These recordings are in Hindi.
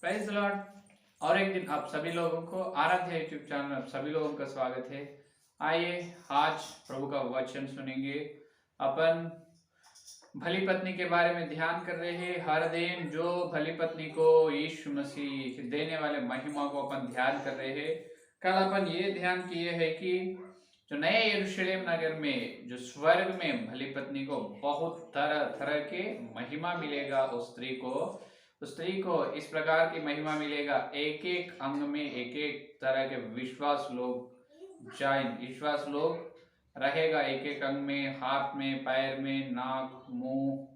Praise the Lord. और एक दिन आप सभी लोगों को आराध्य यूट्यूब चैनल में आप सभी लोगों का स्वागत है। आइए आज प्रभु का वचन सुनेंगे। अपन भली पत्नी के बारे में ध्यान कर रहे हैं। हर दिन जो भली पत्नी को यीशु मसीह देने वाले महिमा को अपन ध्यान कर रहे हैं। कल अपन ये ध्यान किए हैं कि जो नए यरूशलेम नगर में जो स्वर्ग में भली पत्नी को बहुत तरह तरह के महिमा मिलेगा। उस स्त्री को इस प्रकार की महिमा मिलेगा। एक एक अंग में एक एक तरह के विश्वास लोग रहेगा। एक एक अंग में, हाथ में, पैर में, नाक, मुंह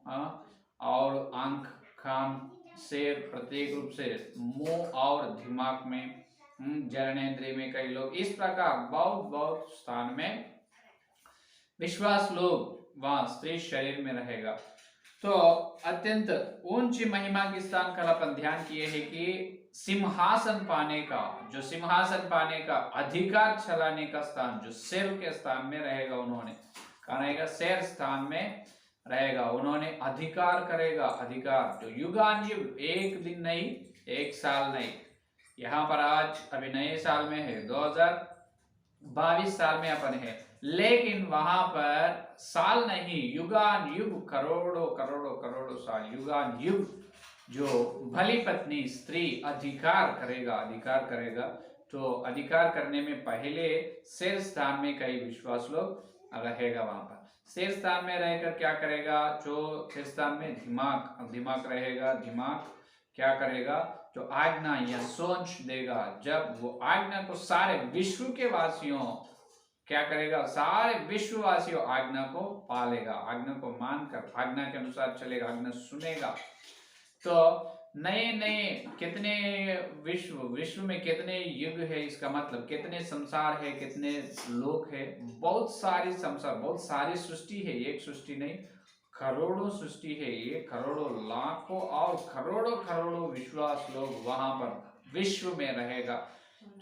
और आंख, कान, सिर, प्रत्येक रूप से मुंह और दिमाग में, जननेंद्रिय में कई लोग, इस प्रकार बहुत बहुत स्थान में विश्वास लोग वहां स्त्री शरीर में रहेगा। तो अत्यंत ऊंची महिमा की स्थान का अपन ध्यान किए हैं कि सिंहासन पाने का अधिकार चलाने का स्थान जो सिर के स्थान में रहेगा, उन्होंने कहा रहेगा सिर स्थान में रहेगा, उन्होंने अधिकार करेगा। अधिकार जो युगानुयुग, एक दिन नहीं, एक साल नहीं, यहाँ पर आज अभी नए साल में है, 2022 साल में अपन है, लेकिन वहां पर साल नहीं, युगान युग, करोड़ों करोड़ों करोड़ों साल, युगान युग जो भली पत्नी स्त्री अधिकार करेगा। तो अधिकार करने में पहले सिर स्थान में कई विश्वास लोग रहेगा। वहां पर सिर स्थान में रहकर क्या करेगा? जो सिर स्थान में दिमाग रहेगा। दिमाग क्या करेगा? जो आज्ञा या सोच देगा। जब वो आज्ञा को सारे विश्व के वासियों क्या करेगा? सारे विश्ववासियों आज्ञा को पालेगा, आज्ञा को मानकर आज्ञा के अनुसार चलेगा, आज्ञा सुनेगा। तो नए नए कितने विश्व में कितने युग है, इसका मतलब कितने संसार है, कितने लोग है, बहुत सारी संसार, बहुत सारी सृष्टि है। एक सृष्टि नहीं, करोड़ों सृष्टि है। ये करोड़ों, लाखों और करोड़ों करोड़ों विश्वास लोग वहां पर विश्व में रहेगा।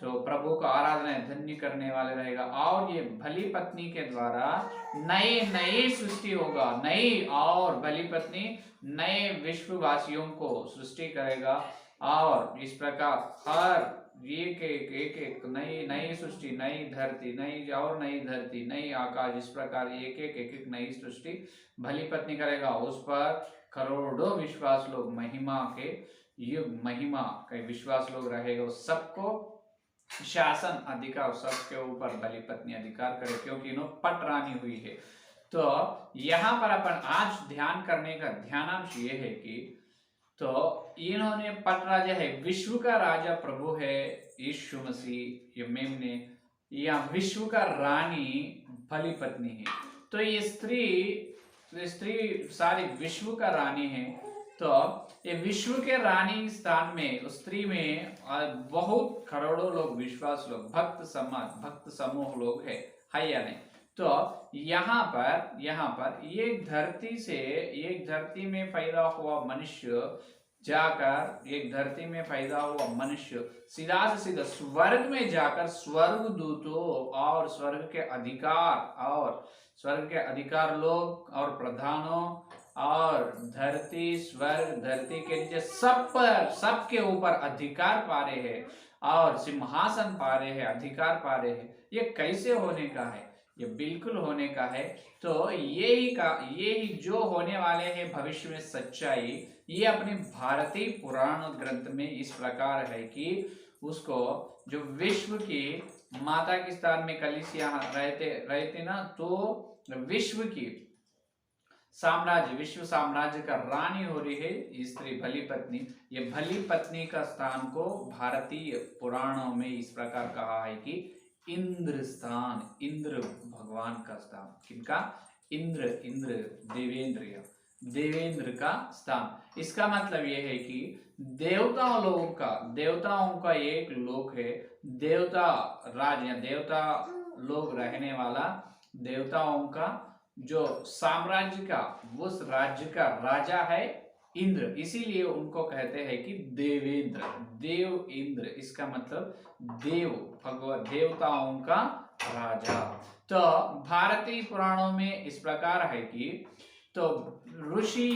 तो प्रभु का आराधना धन्य करने वाले रहेगा। और ये भली पत्नी के द्वारा नई सृष्टि होगा, नई, और भली पत्नी नए विश्ववासियों को सृष्टि करेगा। और इस प्रकार हर एक नई सृष्टि, नई धरती, नई धरती, नई आकाश, इस प्रकार एक नई सृष्टि भली पत्नी करेगा। उस पर करोड़ों विश्वास लोग, महिमा के युग, महिमा के विश्वास लोग रहेगा। सबको शासन अधिकार, सबके ऊपर भली पत्नी अधिकार करे, क्योंकि इन्हों पटरानी हुई है। तो यहाँ पर अपन आज ध्यान करने का ध्यानांश ये है कि तो इन्होंने पट राजा है, विश्व का राजा प्रभु है यीशु मसीह, ये मेमने, या विश्व का रानी भली पत्नी है। तो ये स्त्री सारी विश्व का रानी है। तो ये विश्व के रानी स्थान में, उस स्त्री में बहुत करोड़ों लोग, विश्वास लोग, भक्त समाज, भक्त समूह लोग है या नहीं? तो यहाँ पर एक धरती में पैदा हुआ मनुष्य जाकर, एक धरती में पैदा हुआ मनुष्य सीधा से सीधा स्वर्ग में जाकर स्वर्ग दूतों और स्वर्ग के अधिकार लोग और प्रधानों और धरती के नीचे सबके ऊपर अधिकार पा रहे हैं और सिंहासन पा रहे हैं, अधिकार पा रहे हैं। ये कैसे होने का है? ये बिल्कुल होने का है। तो यही जो होने वाले हैं भविष्य में सच्चाई, ये अपने भारतीय पुराण ग्रंथ में इस प्रकार है कि उसको जो विश्व की माता के स्थान में कलीसिया रहते ना, तो विश्व साम्राज्य का रानी हो रही है स्त्री, भली पत्नी। ये भली पत्नी का स्थान को भारतीय पुराणों में इस प्रकार कहा है कि इंद्र स्थान, इंद्र भगवान का स्थान। किनका? इंद्र देवेंद्र का स्थान। इसका मतलब यह है कि देवताओं का एक लोक है, देवता राज या देवता लोग रहने वाला, देवताओं का जो साम्राज्य का, उस राज्य का राजा है इंद्र। इसीलिए उनको कहते हैं कि देव इंद्र, इसका मतलब देव, भगवान, देवताओं का राजा। तो भारतीय पुराणों में इस प्रकार है कि तो ऋषि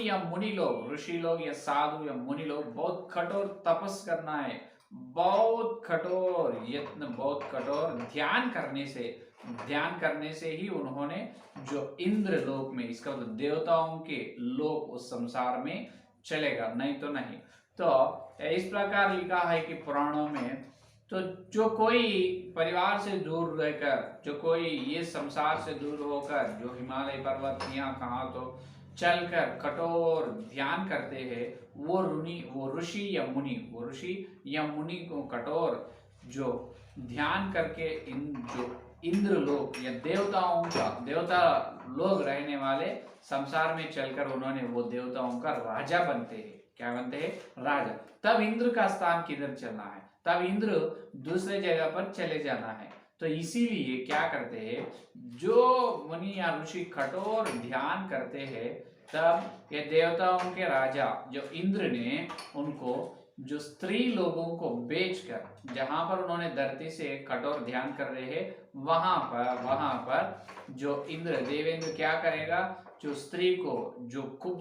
लोग या साधु या मुनि लोग बहुत कठोर तपस करना है, बहुत कठोर यत्न, बहुत कठोर ध्यान करने से ही उन्होंने जो इंद्र लोक में, इसका मतलब देवताओं के लोक उस संसार में चलेगा, नहीं तो नहीं। तो इस प्रकार लिखा है कि पुराणों में, तो जो कोई परिवार से दूर रहकर, जो कोई ये संसार से दूर होकर, जो हिमालय पर्वत यहाँ कहाँ तो चलकर कठोर ध्यान करते हैं, वो ऋषि या मुनि को कठोर जो ध्यान करके जो इंद्र लोग या देवता लोग रहने वाले संसार में चलकर उन्होंने वो देवताओं का राजा बनते हैं। क्या बनते हैं? राजा। तब इंद्र का स्थान किधर चलना है? तब इंद्र दूसरे जगह पर चले जाना है। तो इसीलिए क्या करते हैं, जो मुनि या ऋषि कठोर ध्यान करते हैं, तब ये देवताओं के राजा जो इंद्र ने उनको जो स्त्री लोगों को बेचकर, जहां पर उन्होंने धरती से कठोर ध्यान कर रहे हैं, वहां पर जो देवेंद्र क्या करेगा, जो स्त्री को, जो खूब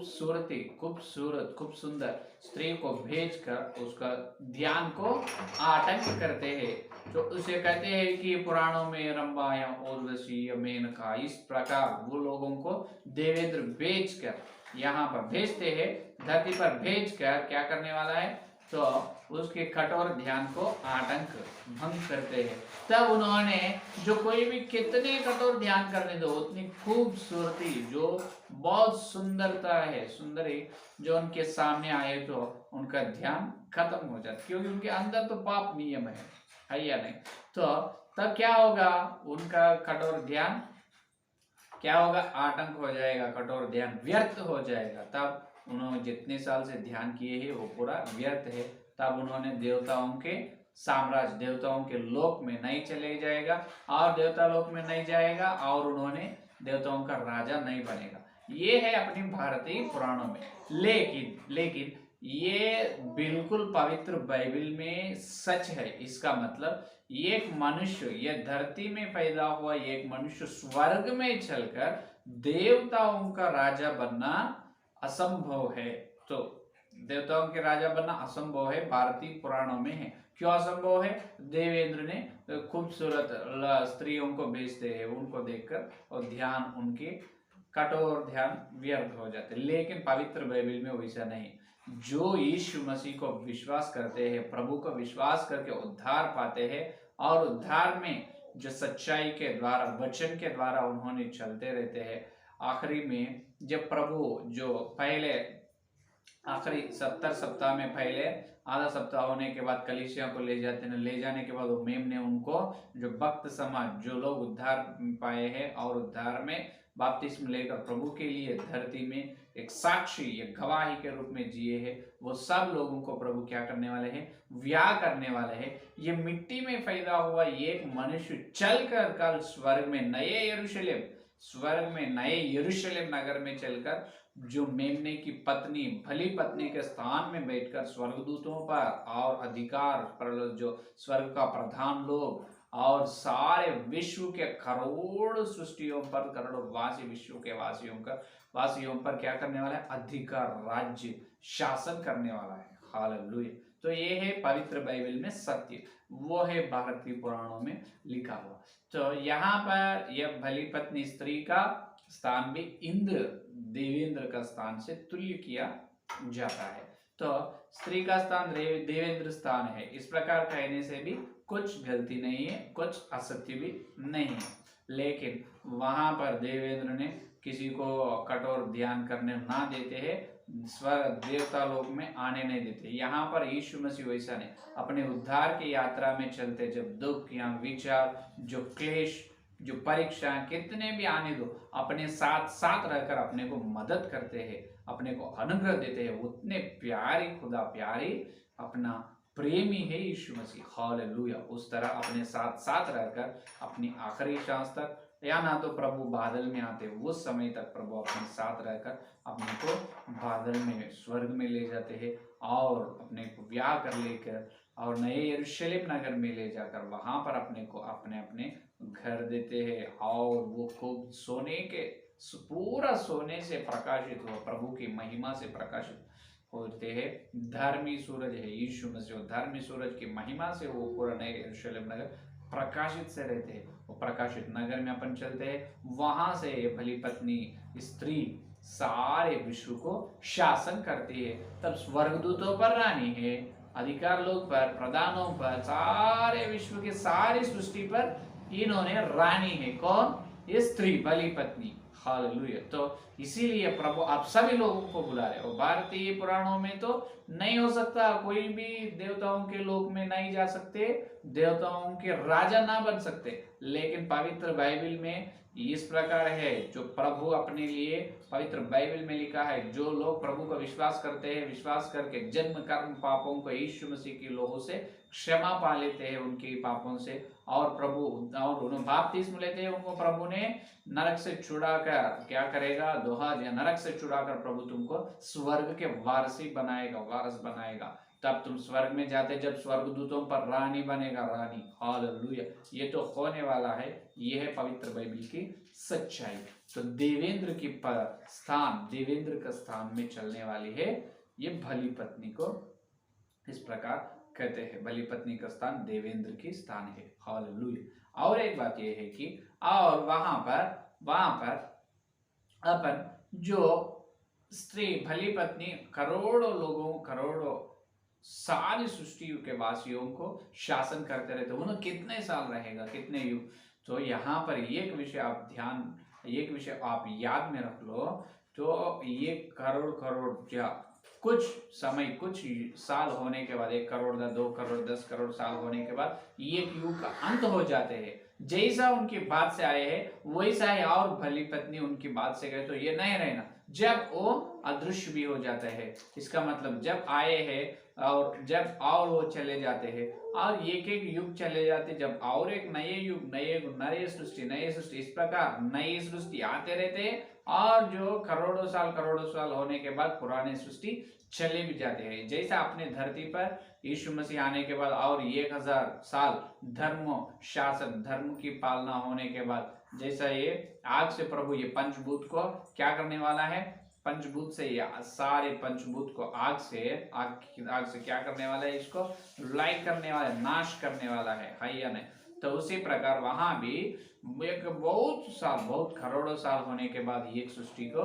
सुंदर स्त्री को भेजकर उसका ध्यान को आटंक करते हैं। तो उसे कहते हैं कि पुराणों में रंभा या उर्वशी या मेनका, इस प्रकार वो लोगों को देवेंद्र बेचकर यहाँ पर भेजते हैं, धरती पर भेजकर क्या करने वाला है, तो उसके कठोर ध्यान को आतंक भंग करते हैं। तब उन्होंने जो कोई भी कितने कठोर ध्यान करने दो, उतनी खूबसूरती, जो बहुत सुंदरता है, सुंदरी जो उनके सामने आए, तो उनका ध्यान खत्म हो जाता, क्योंकि उनके अंदर तो पाप नियम है या नहीं। तो तब क्या होगा, उनका कठोर ध्यान क्या होगा, आतंक हो जाएगा, कठोर ध्यान व्यर्थ हो जाएगा। तब उन्होंने जितने साल से ध्यान किए हैं वो पूरा व्यर्थ है। तब उन्होंने देवताओं के साम्राज्य, देवताओं के लोक में नहीं चले जाएगा, और देवता लोक में नहीं जाएगा, और उन्होंने देवताओं का राजा नहीं बनेगा। ये है अपनी भारतीय पुराणों में। लेकिन ये बिल्कुल पवित्र बाइबल में सच है। इसका मतलब एक मनुष्य, ये धरती में पैदा हुआ एक मनुष्य स्वर्ग में चलकर देवताओं का राजा बनना असंभव है। तो देवताओं के राजा बनना असंभव है, भारतीय पुराणों में है। क्यों असंभव है? देवेंद्र ने खूबसूरत स्त्रियों को भेजते हैं, उनको देखकर और ध्यान, उनके कठोर ध्यान व्यर्थ हो जाते। लेकिन पवित्र बाइबल में वैसा नहीं। जो यीशु मसीह को विश्वास करते हैं, प्रभु को विश्वास करके उद्धार पाते हैं, और उद्धार में जो सच्चाई के द्वारा, वचन के द्वारा उन्होंने चलते रहते हैं, आखिरी में जब प्रभु जो पहले आखिरी 70 सप्ताह में पहले आधा सप्ताह होने के बाद कलीसिया को ले जाते हैं, ले जाने के बाद वो मेमने उनको, जो भक्त समाज, जो लोग उद्धार पाए हैं और उद्धार में बपतिस्म लेकर प्रभु के लिए धरती में एक साक्षी, एक गवाही के रूप में जिए हैं, वो सब लोगों को प्रभु क्या करने वाले हैं, व्याह करने वाले हैं। ये मिट्टी में पैदा हुआ एक मनुष्य चलकर कल स्वर्ग में नए यरूशलेम नगर में चलकर, जो मेमने की पत्नी, भली पत्नी के स्थान में बैठकर स्वर्गदूतों पर और अधिकार पर, जो स्वर्ग का प्रधान लोग और सारे विश्व के करोड़ सृष्टियों पर, करोड़ों वासी विश्व के वासियों पर क्या करने वाला है, अधिकार, राज्य, शासन करने वाला है। हालेलुया। तो ये है पवित्र बाइबल में सत्य, वो है भारतीय पुराणों में लिखा हुआ। तो यहाँ पर यह भली पत्नी स्त्री का स्थान भी देवेंद्र का स्थान से तुल्य किया जाता है। तो स्त्री का स्थान देवेंद्र स्थान है, इस प्रकार कहने से भी कुछ गलती नहीं है, कुछ असत्य भी नहीं है। लेकिन वहां पर देवेंद्र ने किसी को कठोर ध्यान करने ना देते हैं, स्वर्ग देवता लोक में आने नहीं देते। यहाँ पर यीशु मसीह वैसा नहीं, अपने उद्धार की यात्रा में चलते, जब दुख या विचार, जो क्लेश, जो परीक्षा कितने भी आने दो, अपने साथ साथ रहकर अपने को मदद करते हैं, अपने को अनुग्रह देते हैं। उतने प्यारी खुदा, प्यारी अपना प्रेमी है यीशु मसीह। हालेलुया। उस तरह अपने साथ साथ रहकर अपनी आखिरी सांस तक, या ना तो प्रभु बादल में आते, उस समय तक प्रभु अपने साथ रहकर अपने को बादल में, स्वर्ग में ले जाते हैं, और अपने को ब्याह कर लेकर और नए यरूशलेम नगर में ले जाकर वहां पर अपने को अपने अपने घर देते हैं, और वो खूब पूरा सोने से प्रकाशित हो, प्रभु की महिमा से प्रकाशित होते हैं। धर्मी सूरज है यीशु मसीह, धर्मी सूरज की महिमा से वो पूरा नए यरूशलेम नगर प्रकाशित से रहते हैं। वो प्रकाशित नगर में अपन चलते हैं, वहां से ये भली पत्नी स्त्री सारे विश्व को शासन करती है। तब स्वर्गदूतों पर रानी है, अधिकार लोग पर, प्रधानों पर, सारे विश्व के सारी सृष्टि पर इन्होंने रानी है। कौन? ये स्त्री, भली पत्नी। हालेलुया। तो इसीलिए प्रभु आप सभी लोगों को बुला रहे हो। भारतीय पुराणों में तो नहीं हो सकता, कोई भी देवताओं के लोक में नहीं जा सकते, देवताओं के राजा ना बन सकते, लेकिन पवित्र बाइबल में इस प्रकार है, जो प्रभु अपने लिए पवित्र बाइबल में लिखा है, जो लोग प्रभु का विश्वास करते हैं, विश्वास करके जन्म कर्म पापों को यीशु मसीह के लोगों से क्षमा पा लेते हैं उनके पापों से, और प्रभु और उन्हें बपतिस्मा लेते हैं, उनको प्रभु ने नरक से छुड़ाकर क्या करेगा? दोहा दिया, नरक से छुड़ाकर प्रभु तुमको स्वर्ग के वारसी बनाएगा, वारस बनाएगा। तब तुम स्वर्ग में जाते, जब स्वर्गदूतों पर रानी बनेगा, रानी। हालेलुया। ये तो होने वाला है, ये है पवित्र बाइबल की सच्चाई। तो देवेंद्र की स्थान, देवेंद्र का स्थान में चलने वाली है ये भली पत्नी को इस प्रकार कहते हैं। भली पत्नी का स्थान देवेंद्र की स्थान है। हालेलुया। और एक बात यह है कि और वहां पर अपन जो स्त्री भली पत्नी करोड़ों लोगों, करोड़ों सारी सृष्टि के वासियों को शासन करते रहते, उन्हें कितने साल रहेगा, कितने युग। तो यहाँ पर एक विषय आप याद में रख लो, तो ये करोड़ या कुछ समय, कुछ साल होने के बाद, 1 करोड़ 2 करोड़ 10 करोड़ साल होने के बाद एक युग का अंत हो जाते हैं। जैसा उनकी बात से आए हैं वैसा ही और भली पत्नी उनकी बात से गए, तो ये नहीं रहना, जब वो अदृश्य भी हो जाते हैं। इसका मतलब जब आए हैं और जब और वो चले जाते हैं, और एक युग चले जाते, जब और एक नए युग, नए सृष्टि, इस प्रकार नई सृष्टि आते रहते हैं, और जो करोड़ों साल होने के बाद पुराने सृष्टि चले भी जाते हैं। जैसा अपने धरती पर यीशु मसीह आने के बाद और 1000 साल धर्म की पालना होने के बाद, जैसा ये आग से प्रभु ये पंचभूत को क्या करने वाला है, पंचभूत से या सारे पंचभूत को आग से क्या करने वाला है, इसको लाइक करने वाला है, नाश करने वाला है या नहीं। तो उसी प्रकार वहां भी एक बहुत करोड़ों साल होने के बाद एक सृष्टि को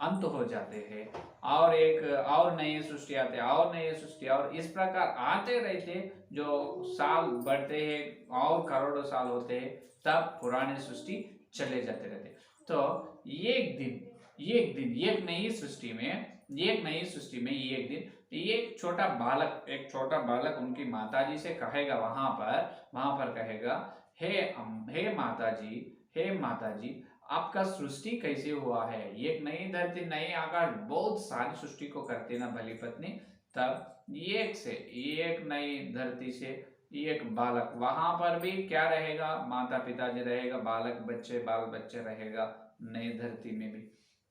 अंत हो जाते हैं, और एक और नई सृष्टि आते हैं, और नई सृष्टि, और इस प्रकार आते रहते, जो साल बढ़ते हैं और करोड़ों साल होते हैं, तब पुराने सृष्टि चले जाते रहते। तो एक दिन एक नई सृष्टि में एक दिन एक छोटा बालक उनकी माताजी से कहेगा, वहां पर कहेगा, हे माताजी आपका सृष्टि कैसे हुआ है? एक नई धरती, नई आकाश, बहुत सारी सृष्टि को करते ना भली पत्नी, तब एक नई धरती से एक बालक, वहां पर भी क्या रहेगा? माता पिताजी रहेगा, बाल बच्चे रहेगा नई धरती में भी।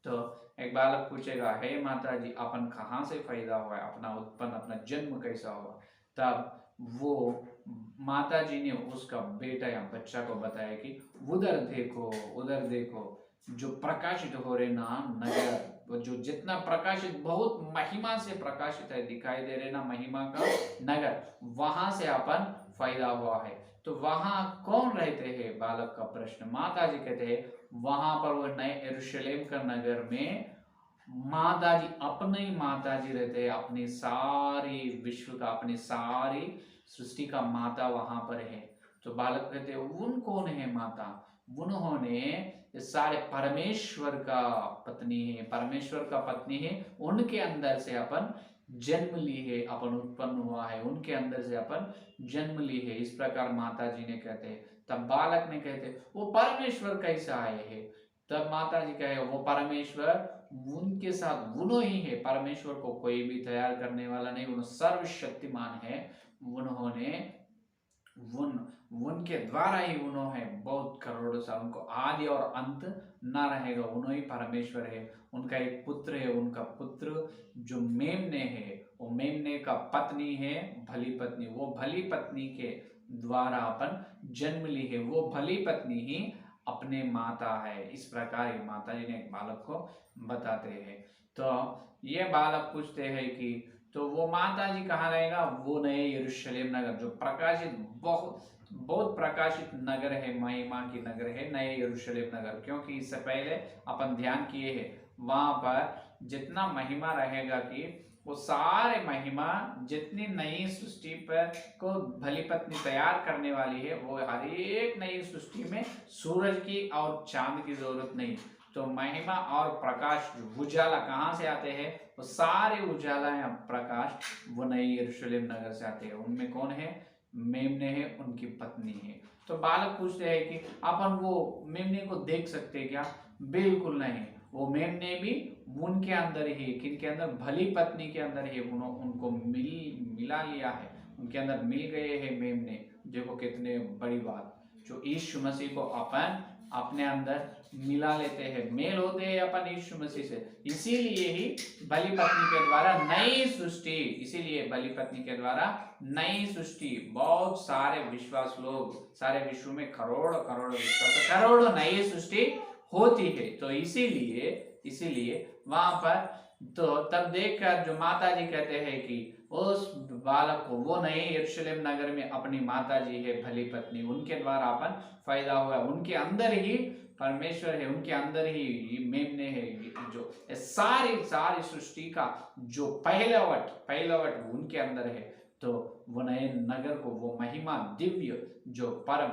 तो एक बालक पूछेगा, हे माता जी अपन कहाँ से पैदा हुआ है, अपना जन्म कैसा हुआ? तब वो माता जी ने उसका बेटा या बच्चा को बताया कि उधर देखो जो प्रकाशित हो रहे ना नगर, जो जितना प्रकाशित, बहुत महिमा से प्रकाशित है, दिखाई दे रहे ना महिमा का नगर, वहां से अपन पैदा हुआ है। तो वहां कौन रहते हैं? बालक का प्रश्न। माता जी कहते हैं वहां पर वो नए यरूशलेम का नगर में माताजी, अपने ही माताजी रहते हैं, अपनी सारी विश्व का, अपनी सारी सृष्टि का माता वहां पर है। तो बालक कहते हैं उन कौन है माता? उन्होंने सारे परमेश्वर का पत्नी है, उनके अंदर से अपन जन्म ली है, अपन उत्पन्न हुआ है, उनके अंदर से अपन जन्म ली है। इस प्रकार माता जी ने कहते हैं। तब बालक ने कहते वो परमेश्वर कैसे आए हैं? तब माता जी कहे वो परमेश्वर उनके साथ उन्हों ही है, परमेश्वर को कोई भी तैयार करने वाला नहीं, उन्होंने सर्वशक्तिमान है, उन्होंने उनके द्वारा ही उन्होंने बहुत करोड़ों साल, उनको आदि और अंत ना रहेगा, उन्हों ही परमेश्वर है। उनका एक पुत्र है, उनका पुत्र जो मेमने है, वो मेमने का पत्नी है भली पत्नी, वो भली पत्नी के द्वारा अपन जन्म ली है, वो भली पत्नी ही अपने माता है। इस प्रकार ये माता जी ने एक बालक को बताते हैं। तो ये बालक पूछते हैं कि तो वो माता जी कहाँ रहेगा? वो नए यरूशलेम नगर, जो प्रकाशित, बहुत बहुत प्रकाशित नगर है, महिमा की नगर है नए यरूशलेम नगर। क्योंकि इससे पहले अपन ध्यान किए हैं वहां पर जितना महिमा रहेगा कि वो सारे महिमा जितनी नई सृष्टि पर को भली पत्नी तैयार करने वाली है, वो हर एक नई सृष्टि में सूरज की और चांद की जरूरत नहीं। तो महिमा और प्रकाश, उजाला कहाँ से आते हैं? वो सारे उजाला या प्रकाश वो नई यरूशलेम नगर से आते हैं। उनमें कौन है? मेमने है, उनकी पत्नी है। तो बालक पूछते हैं कि अपन वो मेमने को देख सकते क्या? बिल्कुल नहीं। वो मेमने भी उनके अंदर ही, किनके अंदर? भली पत्नी के अंदर ही उनको मिला लिया है, उनके अंदर मिल गए हैं मेमने। देखो कितने बड़ी बात, जो यीशु मसीह को अपन अपने अंदर मिला लेते हैं, मेल होते हैं अपन यीशु मसीह से। इसीलिए ही बलि पत्नी के द्वारा नई सृष्टि, इसीलिए बलि पत्नी के द्वारा नई सृष्टि, बहुत सारे विश्वास लोग, सारे विश्व में करोड़ करोड़ विश्वास, करोड़ों नई सृष्टि होती है। तो इसीलिए इसीलिए वहां पर तो तब देखकर जो माता जी कहते हैं कि उस बालक को, वो नए यरूशलेम नगर में अपनी माता जी है, भली पत्नी, उनके द्वारा अपन फायदा हुआ, उनके अंदर ही परमेश्वर है, उनके अंदर ही मेमने है। जो सारी सारी सृष्टि का जो पहलावट उनके अंदर है। तो वो नए नगर को, वो महिमा दिव्य जो परम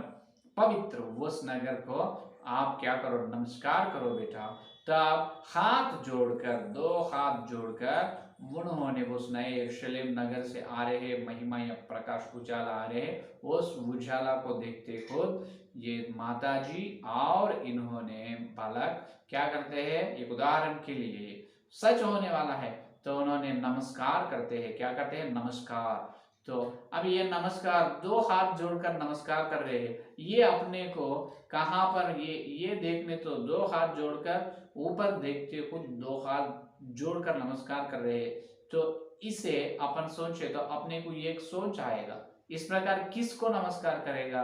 पवित्र, उस नगर को आप क्या करो? नमस्कार करो बेटा। तब हाथ जोड़कर, दो हाथ जोड़कर उन्होंने उस नए यरूशलेम नगर से आ रहे महिमा या प्रकाश उजाला आ रहे, उस उजाला को देखते खुद ये माता जी और इन्होंने बालक क्या करते हैं? एक उदाहरण के लिए सच होने वाला है, तो उन्होंने नमस्कार करते हैं। क्या करते हैं? नमस्कार। तो अब ये नमस्कार, दो हाथ जोड़कर नमस्कार कर रहे हैं, ये अपने को कहां पर? ये देखने, तो दो हाथ जोड़कर ऊपर देखते खुद दो हाथ जोड़कर नमस्कार कर रहे हैं। तो इसे अपन सोचे तो अपने को ये एक सोच आएगा, इस प्रकार किसको नमस्कार करेगा?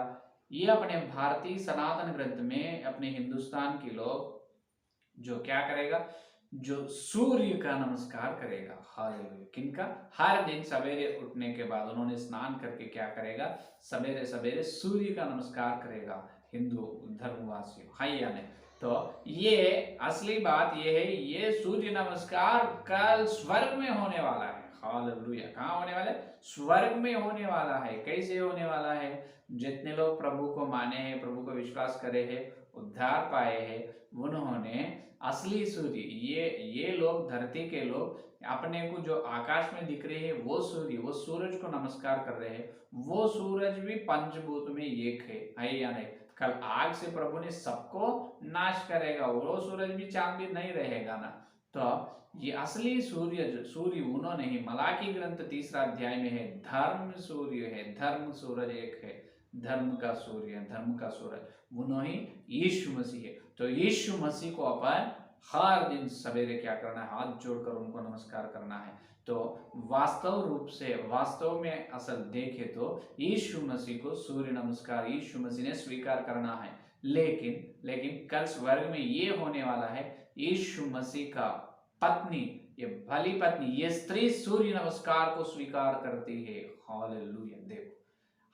ये अपने भारतीय सनातन ग्रंथ में अपने हिंदुस्तान के लोग जो क्या करेगा? जो सूर्य का नमस्कार करेगा। हालेलुया। किनका? हर दिन सवेरे उठने के बाद उन्होंने स्नान करके क्या करेगा? सवेरे सवेरे सूर्य का नमस्कार करेगा हिंदू धर्मवासी, है या नहीं? तो ये असली बात ये है, ये सूर्य नमस्कार कल स्वर्ग में होने वाला है। हालेलुया। कहाँ होने वाला है? स्वर्ग में होने वाला है। कैसे होने वाला है? जितने लोग प्रभु को माने हैं, प्रभु को विश्वास करे हैं, उद्धार पाए हैं, उन्होंने असली सूर्य, ये लोग, धरती के लोग, अपने को जो आकाश में दिख रहे हैं वो सूर्य, वो सूरज को नमस्कार कर रहे हैं। वो सूरज भी पंचभूत में एक है या नहीं? कल आग से प्रभु ने सबको नाश करेगा, वो सूरज भी चांद भी नहीं रहेगा ना। तो ये असली सूर्य उन्होंने ही, मलाकी ग्रंथ 3 अध्याय में है, धर्म सूर्य है, धर्म सूरज एक है, धर्म का सूर्य, धर्म का सूरज उन्होंने यीशु मसीह है। तो यीशु मसीह को अपन हर दिन सवेरे क्या करना है? हाथ जोड़कर उनको नमस्कार करना है। तो वास्तव रूप से, वास्तव में असल देखे तो यीशु मसीह को सूर्य नमस्कार यीशु मसीह ने स्वीकार करना है। लेकिन कल स्वर्ग में ये होने वाला है, यीशु मसीह का पत्नी, ये भली पत्नी, ये स्त्री सूर्य नमस्कार को स्वीकार करती है। हालेलुया। देखो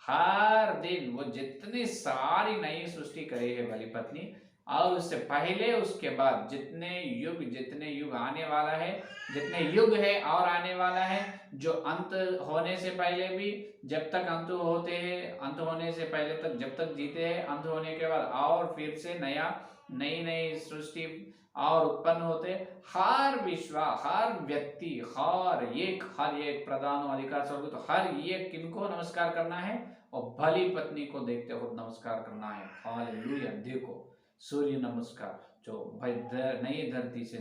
हर दिन वो जितनी सारी नई सृष्टि करे है भली पत्नी, और उससे पहले उसके बाद जितने युग आने वाला है, जितने युग है और आने वाला है, जो अंत होने से पहले भी, जब तक अंत होते हैं, अंत होने से पहले तक जब तक जीते हैं, अंत होने के बाद और फिर से नई नई सृष्टि और उत्पन्न होते, हर विश्वास, हर व्यक्ति, हर एक प्रधान अधिकार स्वर्ग, तो हर एक किनको नमस्कार करना है? और भली पत्नी को देखते हुए नमस्कार करना है। हालेलुया। देखो सूर्य नमस्कार, जो भाई नई धरती से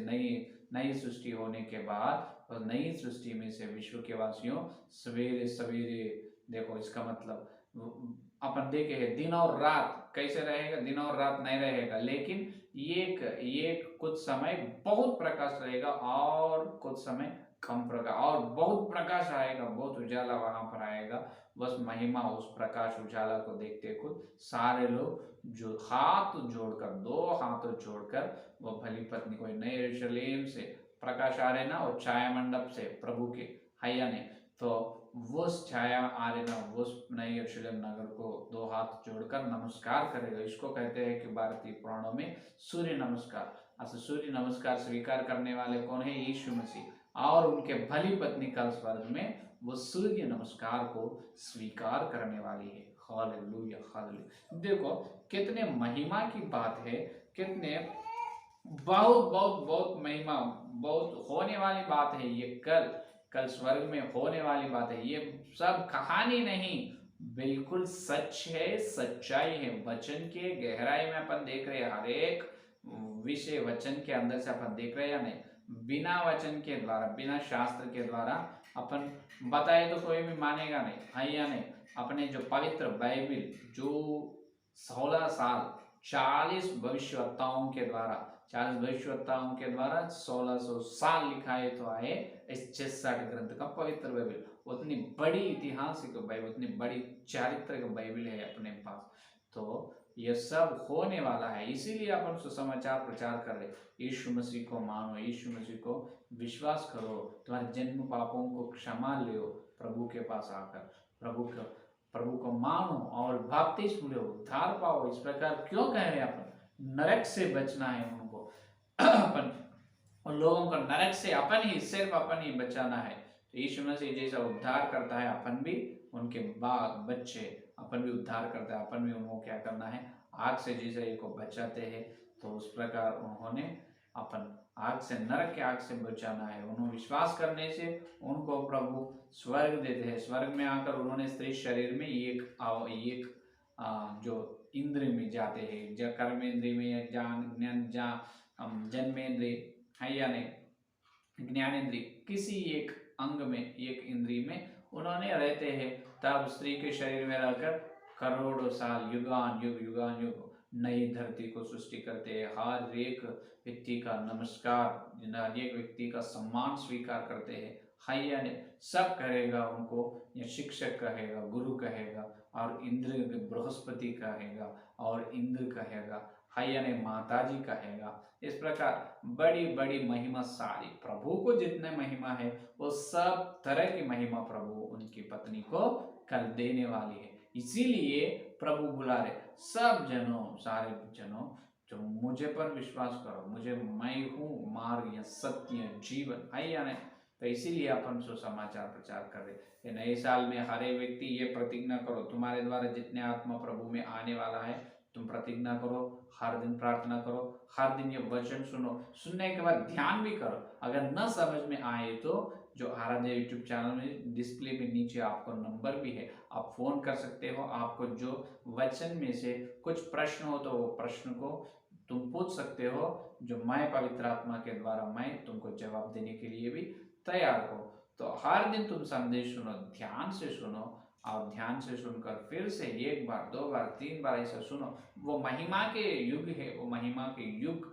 नई सृष्टि होने के बाद और नई सृष्टि में से विश्व के वासियों सवेरे सवेरे, देखो इसका मतलब अपन देखे है, दिन और रात कैसे रहेगा? दिन और रात नहीं रहेगा, लेकिन ये कुछ समय बहुत प्रकाश रहेगा और कुछ समय कम प्रकाश और बहुत प्रकाश आएगा, बहुत उजाला वहां पर आएगा। बस महिमा उस प्रकाश उजाला को देखते खुद सारे लोग जो हाथ जोड़कर, दो हाथ जोड़कर वो भली पत्नी को, नए यरूशलेम से प्रकाश आ रहे ना, वो छाया मंडप से प्रभु के हैया ने, तो वो छाया आ रहे ना, वो नए यरूशलेम नगर को दो हाथ जोड़कर नमस्कार करेगा। इसको कहते हैं कि भारतीय पुराणों में सूर्य नमस्कार। सूर्य नमस्कार स्वीकार करने वाले कौन है? यीशु मसीह। और उनके भली पत्नी कल स्वर्ग में वो सूर्य नमस्कार को स्वीकार करने वाली है। Hallelujah, hallelujah. देखो कितने महिमा की बात है, कितने बहुत बहुत बहुत महिमा, बहुत होने वाली बात है ये। कल स्वर्ग में होने वाली बात है। ये सब कहानी नहीं, बिल्कुल सच है, सच्चाई है। वचन के गहराई में अपन देख रहे हैं, हर एक विषय वचन के अंदर से अपन देख रहे हैं या नहीं? बिना वचन के द्वारा, बिना शास्त्र के द्वारा अपन बताए तो कोई भी मानेगा नहीं, है या नहीं? अपने जो पवित्र बाइबिल, जो 16 साल 40 भविष्यवक्ताओं के द्वारा, 40 भविष्यवक्ताओं के द्वारा 1600 साल लिखाए तो आए इस 66 ग्रंथ का पवित्र बाइबिल। उतनी बड़ी ऐतिहासिक बाइबिल, उतनी बड़ी चारित्रिक बाइबिल है अपने पास। तो ये सब होने वाला है, इसीलिए अपन सुसमाचार प्रचार कर रहे। यीशु मसीह को मानो, यीशु मसीह को विश्वास करो, तुम्हारे जन्म पापों को क्षमा लो प्रभु के पास आकर, प्रभु को मानो और बपतिस्म लो, उद्धार पाओ। इस प्रकार क्यों कह रहे हैं? अपन नरक से बचना है उनको अपन उन लोगों को नरक से अपन ही, सिर्फ अपन ही बचाना है। तो यीशु मसीह जैसा उद्धार करता है, अपन भी उनके बच्चे, अपन भी उद्धार करता है, अपन भी उनको क्या करना है? आग से जैसे एक को बचाते हैं, तो उस प्रकार उन्होंने अपन आग से, नरक के आग से बचाना है। उन्होंने विश्वास करने से उनको प्रभु स्वर्ग देते हैं। स्वर्ग में आकर उन्होंने स्त्री शरीर में एक जो इंद्रिय में जाते हैं, जो कर्मेंद्रिय में, जन्मेंद्रिय है या नहीं, ज्ञानेंद्रिय, किसी एक अंग में, एक इंद्रिय में उन्होंने रहते हैं। तब स्त्री के शरीर में रहकर करोड़ों साल, युगान युग नई धरती को सृष्टि करते हैं। हर एक व्यक्ति का नमस्कार, हर एक व्यक्ति का सम्मान स्वीकार करते हैं। हैया ने सब कहेगा उनको, ये शिक्षक कहेगा, गुरु कहेगा, और इंद्र बृहस्पति कहेगा, और इंद्र कहेगा, हैया ने माताजी कहेगा। इस प्रकार बड़ी बड़ी महिमा, सारी प्रभु को जितने महिमा है वो सब तरह की महिमा प्रभु उनकी पत्नी को कल देने वाली है। इसीलिए प्रभु बुला रहे सब जनों, सारे जनों, जो मुझे पर विश्वास करो, मुझे, मैं हूँ मार्ग या सत्य जीवन, है या नहीं? तो इसीलिए अपन सुसमाचार प्रचार कर रहे। नए साल में हर एक व्यक्ति ये प्रतिज्ञा करो, तुम्हारे द्वारा जितने आत्मा प्रभु में आने वाला है, तुम प्रतिज्ञा करो, हर दिन प्रार्थना करो, हर दिन ये वचन सुनो, सुनने के बाद ध्यान भी करो। अगर न समझ में आए तो जो आराध्य यूट्यूब चैनल में डिस्प्ले में नीचे आपको नंबर भी है, आप फोन कर सकते हो। आपको जो वचन में से कुछ प्रश्न हो तो वो प्रश्न को तुम पूछ सकते हो, जो मैं पवित्र आत्मा के द्वारा मैं तुमको जवाब देने के लिए भी तैयार हो। तो हर दिन तुम संदेश सुनो, ध्यान से सुनो, और ध्यान से सुनकर फिर से एक बार, दो बार, तीन बार ऐसा सुनो। वो महिमा के युग है, वो महिमा के युग,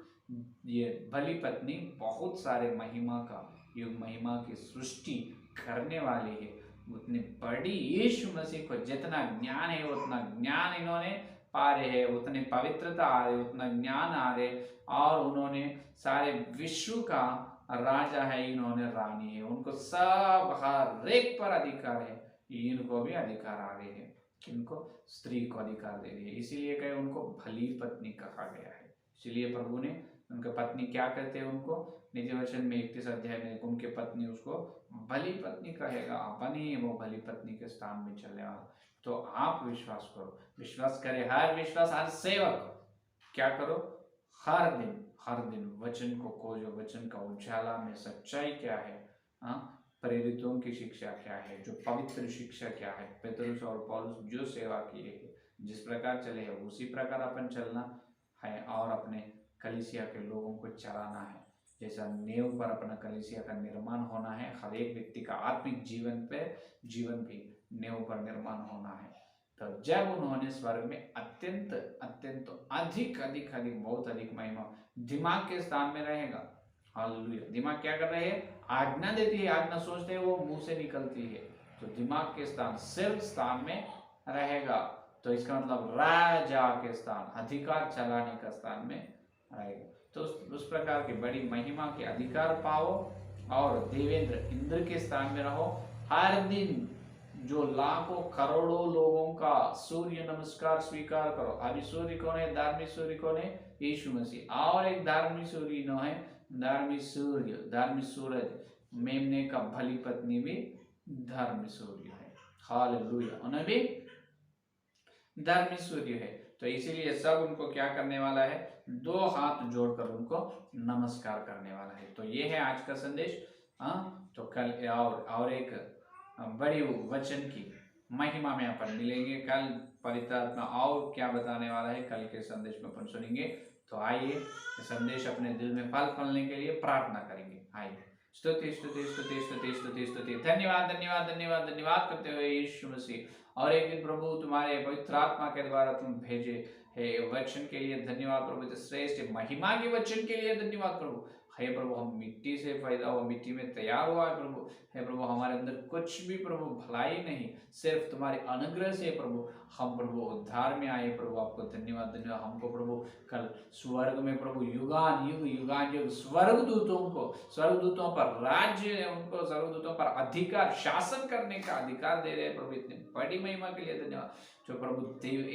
ये भली पत्नी बहुत सारे महिमा का युग, महिमा की सृष्टि करने वाली है। उतनी बड़ी यीशु मसीह को जितना ज्ञान है उतना ज्ञान इन्होंने पा रहे हैं, उतनी पवित्रता आ रही, उतना ज्ञान आ रहे, और उन्होंने सारे विश्व का राजा है, इन्होंने रानी है, उनको सब हर एक पर अधिकार है। इनको भी अधिकार आ गए हैं, किनको? स्त्री को अधिकार दे दिए। इसीलिए कहे उनको भली पत्नी कहा गया है। इसलिए प्रभु ने उनके पत्नी क्या कहते हैं उनको? नीति वचन में 31 अध्याय में उनके पत्नी उसको भली पत्नी कहेगा। अपन ही वो भली पत्नी के स्थान में चलने वाला। तो आप विश्वास करो, विश्वास करे, हर विश्वास, हर सेवक क्या करो? हर दिन वचन को खोजो, वचन का उजाला में सच्चाई क्या है, प्रेरितों की शिक्षा क्या है, जो पवित्र शिक्षा क्या है, पेतरुस और पौलुस जो सेवा किए हैं, जिस प्रकार चले हैं उसी प्रकार अपन चलना है, और अपने कलीसिया के लोगों को चलाना है। जैसा नींव पर अपना कलीसिया का निर्माण होना है, हर एक व्यक्ति का आत्मिक जीवन भी नींव पर निर्माण होना है। तो जब उन्होंने स्वर्ग में अत्यंत अधिक बहुत अधिक महिमा, दिमाग के स्थान में रहेगा, हालेलुया। दिमाग क्या कर रहे हैं? आज्ञा देती है, आज्ञा सोचते हैं वो मुंह से निकलती है। तो दिमाग के स्थान सिर स्थान में रहेगा, तो इसका मतलब राजा के स्थान, अधिकार चलाने का स्थान में रहेगा। तो उस प्रकार की बड़ी महिमा के अधिकार पाओ और देवेंद्र इंद्र के स्थान में रहो। हर दिन जो लाखों करोड़ों लोगों का सूर्य नमस्कार स्वीकार करो। अभी सूर्य कौन है? धार्मिक सूर्य कौन है? यीशु मसीह। और एक धार्मिक सूर्य न है, धार्मिक सूर्य, धार्मिक सूरज, मेमने का भली पत्नी भी धार्मिक सूर्य है। हालेलुया, उन्हें भी धार्मिक सूर्य है। तो इसीलिए सब उनको क्या करने वाला है? दो हाथ जोड़कर उनको नमस्कार करने वाला है। तो ये है आज का संदेश। तो कल और एक बड़ी वचन की महिमा में अपन मिलेंगे। कल पवित्र आत्मा और क्या बताने वाला है कल के संदेश में अपन सुनेंगे। तो आइए संदेश अपने दिल में फल फलने के लिए प्रार्थना करेंगे। आइए स्तुति स्तुति स्तुति स्तुति स्तुति स्तुति, धन्यवाद धन्यवाद धन्यवाद धन्यवाद करते हुए यीशु मसीह। और एक दिन प्रभु तुम्हारे पवित्र आत्मा के द्वारा तुम भेजे हे वचन के लिए धन्यवाद प्रभु, श्रेष्ठ महिमा के वचन के लिए धन्यवाद प्रभु। हे प्रभु, हम मिट्टी से पैदा हुआ, मिट्टी में तैयार हुआ है प्रभु। हे प्रभु, हमारे अंदर कुछ भी प्रभु भलाई नहीं, सिर्फ तुम्हारे अनुग्रह से प्रभु हम प्रभु उद्धार में आए प्रभु। आपको धन्यवाद धन्यवाद। हमको प्रभु कल स्वर्ग में प्रभु युगान युग युगान युग स्वर्गदूतों पर राज्य, उनको स्वर्गदूतों पर अधिकार, शासन करने का अधिकार दे रहे हैं प्रभु। इतनी बड़ी महिमा के लिए धन्यवाद। जो प्रभु देव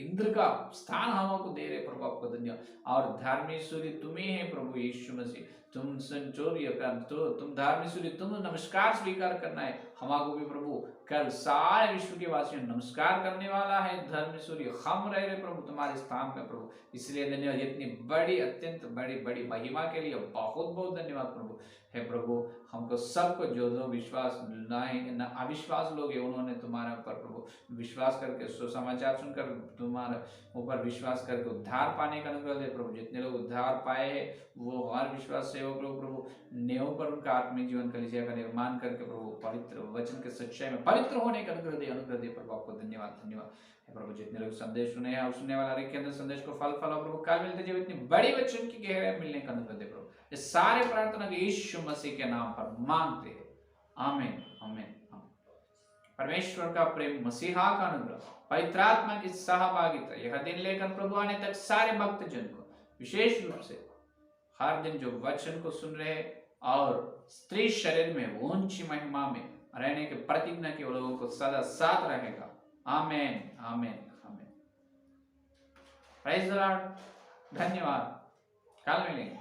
इंद्र का स्थान हमको दे रहे प्रभु, आपको धन्यवाद। और धार्मिक सूर्य तुम्हें है प्रभु यीशु मसीह, तुम संचोर्य कर, तो तुम धार्मिक सूर्य, तुम नमस्कार स्वीकार करना है हमको भी प्रभु। कल सारे विश्व के वासियों नमस्कार करने वाला है धर्म सूर्य, हम रह रहे प्रभु तुम्हारे स्थान में प्रभु। इसलिए धन्यवाद, इतनी बड़ी अत्यंत बड़ी बड़ी महिमा के लिए बहुत बहुत धन्यवाद प्रभु। हे प्रभु, हमको सबको जो विश्वास न अविश्वास लोग हैं, उन्होंने तुम्हारे ऊपर प्रभु विश्वास करके सुसमाचार सुनकर तुम्हारे ऊपर विश्वास करके उद्धार पाने का अनुग्रह दे प्रभु। जितने लोग उद्धार पाए हैं वो हमारे विश्वास सेवक लोग प्रभु नेव पर उनका आत्मिक जीवन कलीसिया का निर्माण करके प्रभु पवित्र वचन के सच्चाई में पवित्र होने का अनुग्रह दे प्रभु। आपको धन्यवाद धन्यवाद प्रभु। जितने लोग संदेश सुने हैं और सुनने वाला के अंदर संदेश को फल फल प्रभु काल मिलते जब इतनी बड़ी वचन की गहराई मिलने का अनुग्रह दे प्रभु। ये सारे प्रार्थना के यीशु मसीह के नाम पर मांगते हैं, आमीन आमीन। परमेश्वर का प्रेम, मसीहा का अनुग्रह, पवित्र आत्मा की सहभागिता यह दिन लेकर प्रभु आने तक सारे भक्त जन को, विशेष रूप से हर दिन जो वचन को सुन रहे और स्त्री शरीर में ऊंची महिमा में रहने के प्रतिज्ञा के लोगों को सदा साथ रहेगा। आमीन आमीन आमीन। Praise the Lord. धन्यवाद। कल मिलेंगे।